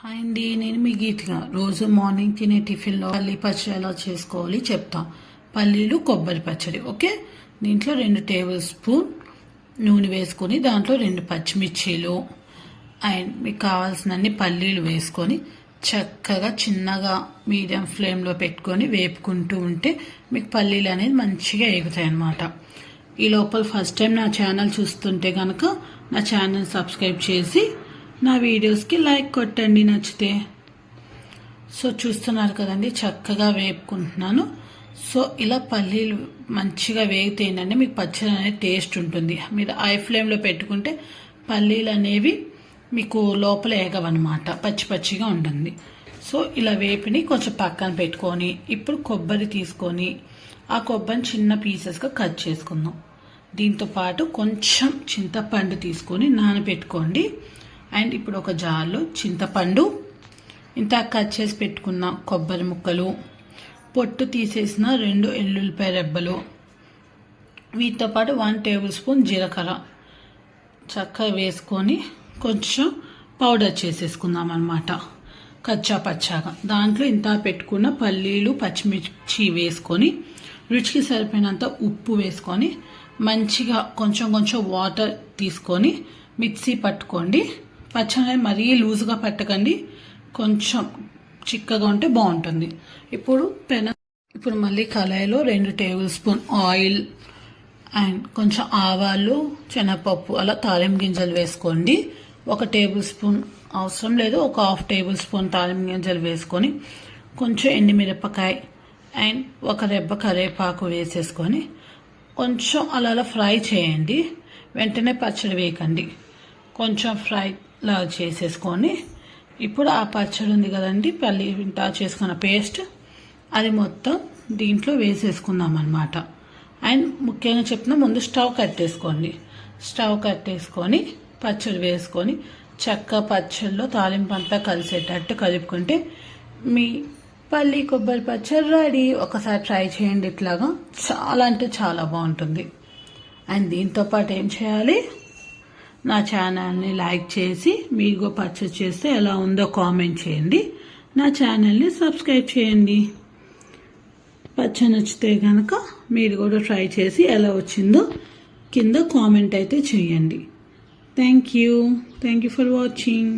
Hi అండి, నేను మీ గీతిక. రోజు మార్నింగ్ తినే టిఫిన్లో పల్లీ పచ్చడి ఎలా చేసుకోవాలి చెప్తాం. పల్లీలు కొబ్బరి పచ్చడి. ఓకే, దీంట్లో 2 టేబుల్ స్పూన్ నూనె వేసుకొని దాంట్లో 2 పచ్చిమిర్చీలు అండ్ మీకు కావాల్సినన్ని పల్లీలు వేసుకొని చక్కగా చిన్నగా మీడియం ఫ్లేమ్లో పెట్టుకొని వేపుకుంటూ ఉంటే మీకు పల్లీలు అనేది మంచిగా ఎగుతాయి అన్నమాట. ఈ లోపల ఫస్ట్ టైం నా ఛానల్ చూస్తుంటే కనుక నా ఛానల్ సబ్స్క్రైబ్ చేసి నా వీడియోస్కి లైక్ కొట్టండి నచ్చితే. సో చూస్తున్నారు కదండి, చక్కగా వేపుకుంటున్నాను. సో ఇలా పల్లీలు మంచిగా వేగితే ఏంటంటే మీకు పచ్చడి అనేది టేస్ట్ ఉంటుంది. మీరు హై ఫ్లేమ్లో పెట్టుకుంటే పల్లీలు అనేవి మీకు లోపల ఏగవన్నమాట, పచ్చి పచ్చిగా ఉంటుంది. సో ఇలా వేపిని కొంచెం పక్కన పెట్టుకొని ఇప్పుడు కొబ్బరి తీసుకొని ఆ కొబ్బరిని చిన్న పీసెస్గా కట్ చేసుకుందాం. దీంతో పాటు కొంచెం చింతపండు తీసుకొని నానబెట్టుకోండి. అండ్ ఇప్పుడు ఒక జార్లో చింతపండు, ఇంత కట్ చేసి పెట్టుకున్న కొబ్బరి ముక్కలు, పొట్టు తీసేసిన 2 ఎల్లుల్లిపాయ రెబ్బలు, వీటితో పాటు 1 టేబుల్ స్పూన్ జీలకర్ర చక్కగా వేసుకొని కొంచెం పౌడర్ చేసేసుకుందాం అన్నమాట, కచ్చా పచ్చాగా. దాంట్లో ఇంత పెట్టుకున్న పల్లీలు పచ్చిమిర్చి వేసుకొని రుచికి సరిపోయినంత ఉప్పు వేసుకొని మంచిగా కొంచెం కొంచెం వాటర్ తీసుకొని మిక్సీ పట్టుకోండి. పచ్చడి మరీ లూజ్గా పట్టకండి, కొంచెం చిక్కగా ఉంటే బాగుంటుంది. ఇప్పుడు మళ్ళీ కళాయిలో 2 టేబుల్ స్పూన్ ఆయిల్ అండ్ కొంచెం ఆవాలు, శనగపప్పు అలా తాలింపు గింజలు వేసుకోండి. 1 టేబుల్ స్పూన్ అవసరం లేదు, ఒక 1/2 టేబుల్ స్పూన్ తాలింపు గింజలు వేసుకొని కొంచెం ఎండుమిరపకాయ అండ్ 1 రెబ్బ కరివేపాకు వేసేసుకొని కొంచెం అలా ఫ్రై చేయండి. వెంటనే పచ్చడి వేయకండి, కొంచెం ఫ్రై లాగా చేసేసుకొని ఇప్పుడు ఆ పచ్చడి ఉంది కదండి, పల్లి ఇంత చేసుకున్న పేస్ట్, అది మొత్తం దీంట్లో వేసేసుకుందాం అన్నమాట. అండ్ ముఖ్యంగా చెప్పిన ముందు స్టవ్ కట్టేసుకోండి. స్టవ్ కట్టేసుకొని పచ్చడి వేసుకొని చక్క పచ్చడిలో తాలింపు అంతా కలిసేటట్టు కలుపుకుంటే మీ పల్లి కొబ్బరి పచ్చడి రెడీ. ఒకసారి ట్రై చేయండి, ఇట్లాగా చాలా అంటే చాలా బాగుంటుంది. అండ్ దీంతో పాటు ఏం చేయాలి, నా ఛానల్ని లైక్ చేసి మీకు పర్చేస్ చేస్తే ఎలా ఉందో కామెంట్ చేయండి. నా ఛానల్ని సబ్స్క్రైబ్ చేయండి. పచ్చడి నచ్చితే కనుక మీరు కూడా ట్రై చేసి ఎలా వచ్చిందో కింద కామెంట్ అయితే చేయండి. Thank you for watching.